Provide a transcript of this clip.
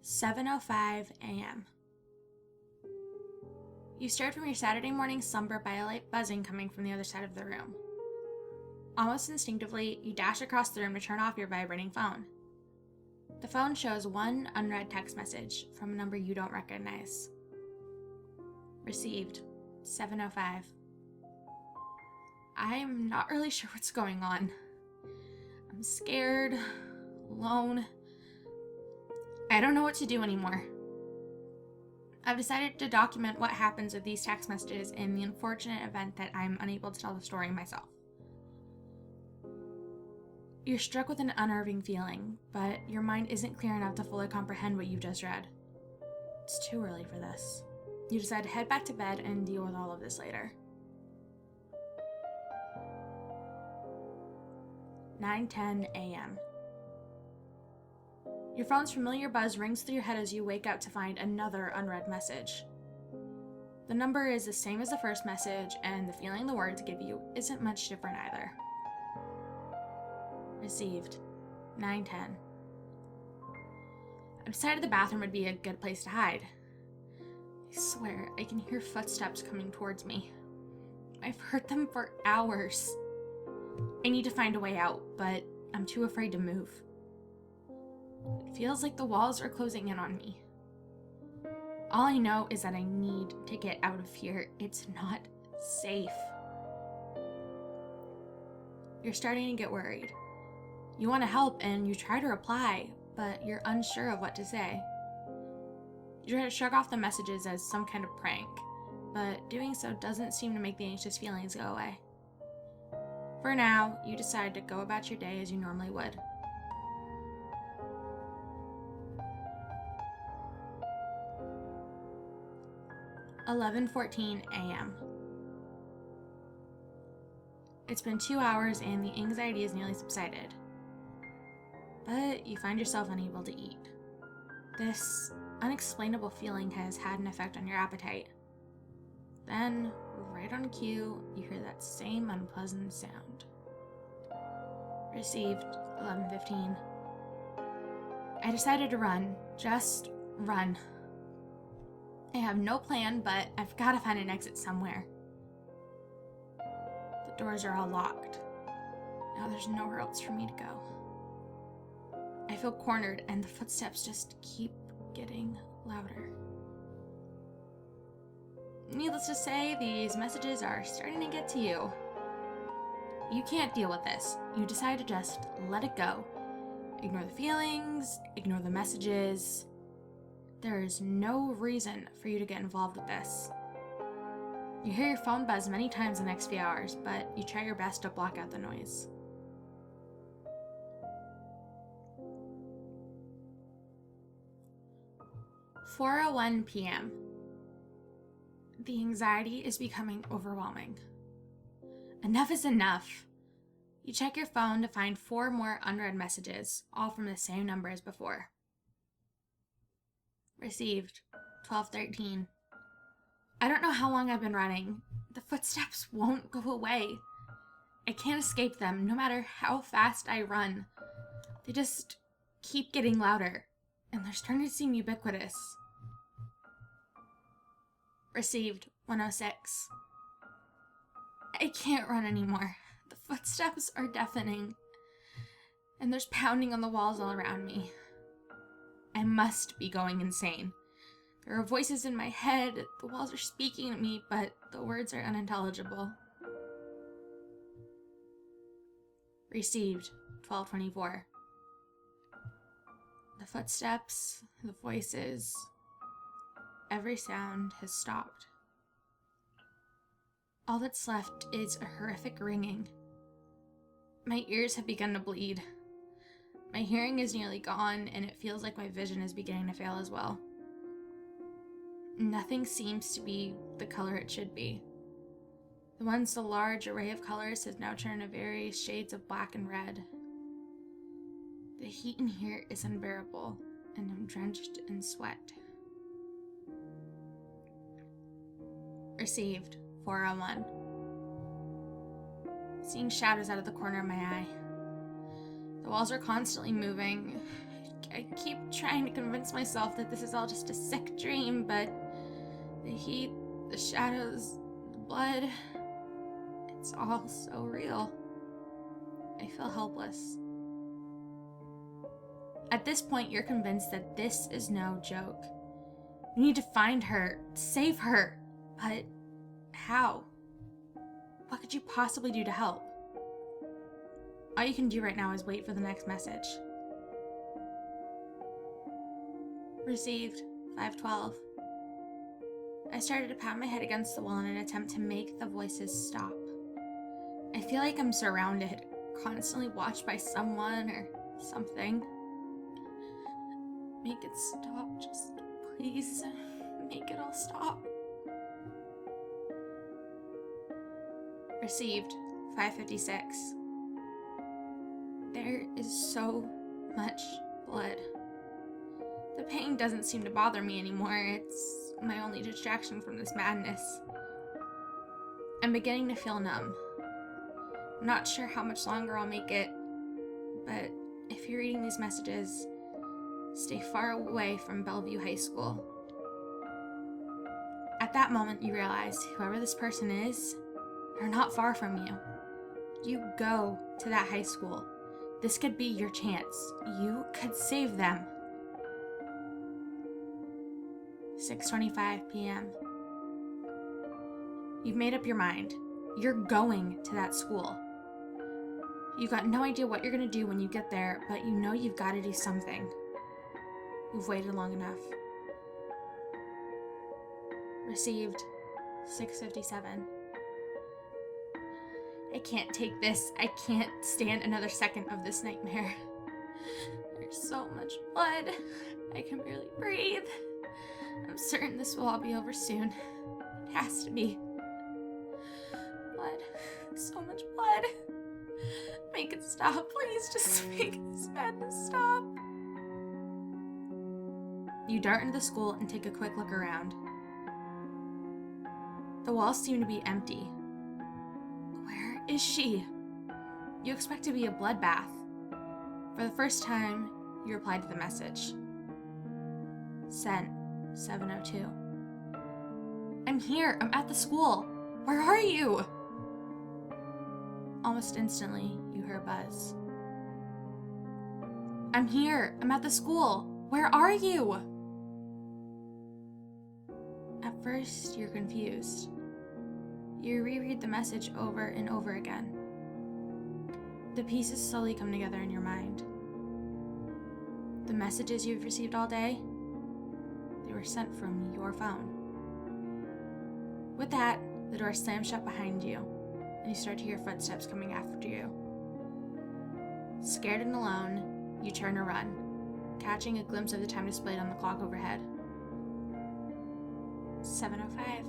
7:05 a.m. You stirred from your Saturday morning slumber by a light buzzing coming from the other side of the room. Almost instinctively, you dash across the room to turn off your vibrating phone. The phone shows one unread text message from a number you don't recognize. Received, 7:05. I'm not really sure what's going on. I'm scared, alone. I don't know what to do anymore. I've decided to document what happens with these text messages in the unfortunate event that I'm unable to tell the story myself. You're struck with an unnerving feeling, but your mind isn't clear enough to fully comprehend what you've just read. It's too early for this. You decide to head back to bed and deal with all of this later. 9:10 a.m. Your phone's familiar buzz rings through your head as you wake up to find another unread message. The number is the same as the first message, and the feeling the words give you isn't much different either. Received, 9:10. I decided the bathroom would be a good place to hide. I swear, I can hear footsteps coming towards me. I've heard them for hours. I need to find a way out, but I'm too afraid to move. It feels like the walls are closing in on me. All I know is that I need to get out of here. It's not safe. You're starting to get worried. You want to help and you try to reply, but you're unsure of what to say. You try to shrug off the messages as some kind of prank, but doing so doesn't seem to make the anxious feelings go away. For now, you decide to go about your day as you normally would. (11:14 a.m.) It's been 2 hours and the anxiety is nearly subsided. But you find yourself unable to eat. This unexplainable feeling has had an effect on your appetite. Then, right on cue, you hear that same unpleasant sound. Received, 11:15. I decided to run. Just run. I have no plan, but I've got to find an exit somewhere. The doors are all locked. Now there's nowhere else for me to go. I feel cornered and the footsteps just keep getting louder. Needless to say, these messages are starting to get to you. You can't deal with this. You decide to just let it go. Ignore the feelings, ignore the messages. There is no reason for you to get involved with this. You hear your phone buzz many times the next few hours, but you try your best to block out the noise. 4:01 p.m. The anxiety is becoming overwhelming. Enough is enough. You check your phone to find 4 more unread messages, all from the same number as before. Received, 12:13. I don't know how long I've been running. The footsteps won't go away. I can't escape them, no matter how fast I run. They just keep getting louder, and they're starting to seem ubiquitous. Received, 1:06. I can't run anymore. The footsteps are deafening, and there's pounding on the walls all around me. I must be going insane. There are voices in my head, the walls are speaking at me, but the words are unintelligible. Received, 12:24. The footsteps, the voices, every sound has stopped. All that's left is a horrific ringing. My ears have begun to bleed. My hearing is nearly gone, and it feels like my vision is beginning to fail as well. Nothing seems to be the color it should be. The once so large array of colors has now turned to various shades of black and red. The heat in here is unbearable, and I'm drenched in sweat. Received, 4:01. Seeing shadows out of the corner of my eye. The walls are constantly moving. I I keep trying to convince myself that this is all just a sick dream, but the heat, the shadows, the blood, it's all so real. I feel helpless. At this point, you're convinced that this is no joke. You need to find her, save her, but how? What could you possibly do to help? All you can do right now is wait for the next message. Received, 5:12. I started to pat my head against the wall in an attempt to make the voices stop. I feel like I'm surrounded, constantly watched by someone or something. Make it stop, just please make it all stop. Received, 5:56. There is so much blood. The pain doesn't seem to bother me anymore. It's my only distraction from this madness. I'm beginning to feel numb. I'm not sure how much longer I'll make it, but if you're reading these messages, stay far away from Bellevue High School. At that moment, you realize whoever this person is, they're not far from you. You go to that high school. This could be your chance. You could save them. 6:25 p.m. You've made up your mind. You're going to that school. You've got no idea what you're going to do when you get there, but you know you've got to do something. You've waited long enough. Received, 6:57. I can't take this. I can't stand another second of this nightmare. There's so much blood. I can barely breathe. I'm certain this will all be over soon. It has to be. Blood. So much blood. Make it stop. Please just make this madness stop. You dart into the school and take a quick look around. The walls seem to be empty. Where is she? You expect to be a bloodbath. For the first time, you replied to the message. Sent, 7:02. I'm here. I'm at the school. Where are you? Almost instantly, you hear a buzz. I'm here. I'm at the school. Where are you? At first, you're confused. You reread the message over and over again. The pieces slowly come together in your mind. The messages you've received all day, they were sent from your phone. With that, the door slams shut behind you, and you start to hear footsteps coming after you. Scared and alone, you turn to run, catching a glimpse of the time displayed on the clock overhead. 7:05.